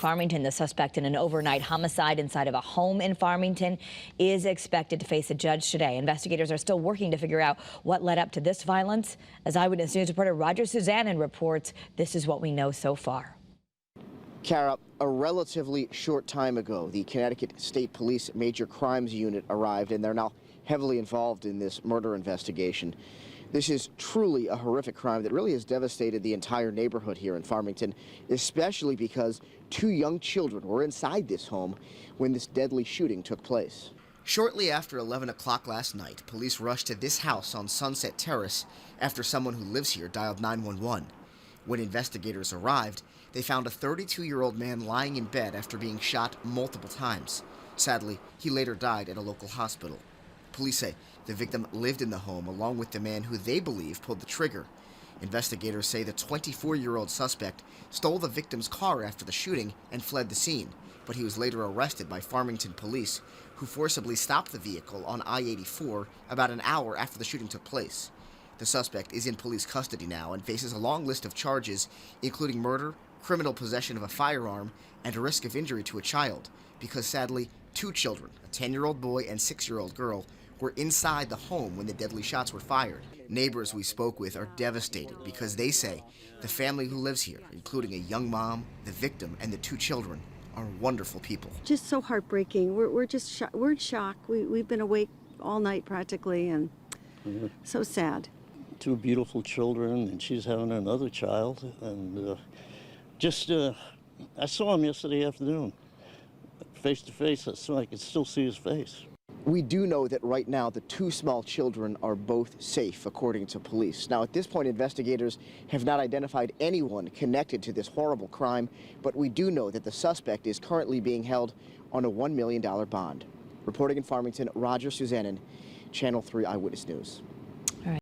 Farmington, the suspect in an overnight homicide inside of a home in Farmington, is expected to face a judge today. Investigators are still working to figure out what led up to this violence. As Eyewitness News reporter Roger Suzanin reports, this is what we know so far. Kara, a relatively short time ago, the Connecticut State Police Major Crimes Unit arrived, and they're now heavily involved in this murder investigation. This is truly a horrific crime that really has devastated the entire neighborhood here in Farmington, especially because two young children were inside this home when this deadly shooting took place. Shortly after 11 o'clock last night, police rushed to this house on Sunset Terrace after someone who lives here dialed 911. When investigators arrived, they found a 32-year-old man lying in bed after being shot multiple times. Sadly, he later died at a local hospital. Police say the victim lived in the home along with the man who they believe pulled the trigger. Investigators say the 24-year-old suspect stole the victim's car after the shooting and fled the scene, but he was later arrested by Farmington police, who forcibly stopped the vehicle on I-84 about an hour after the shooting took place. The suspect is in police custody now and faces a long list of charges, including murder, criminal possession of a firearm, and a risk of injury to a child, because sadly, two children, a 10-year-old boy and 6-year-old girl, were inside the home when the deadly shots were fired. Neighbors we spoke with are devastated because they say the family who lives here, including a young mom, the victim, and the two children, are wonderful people. Just so heartbreaking. We're just we're in shock. We've been awake all night practically, and so sad. Two beautiful children, and she's having another child, and I saw him yesterday afternoon, face to face, so I could still see his face. We do know that right now the two small children are both safe, according to police. Now, at this point, investigators have not identified anyone connected to this horrible crime, but we do know that the suspect is currently being held on a $1 million bond. Reporting in Farmington, Roger Suzanin, Channel 3 Eyewitness News.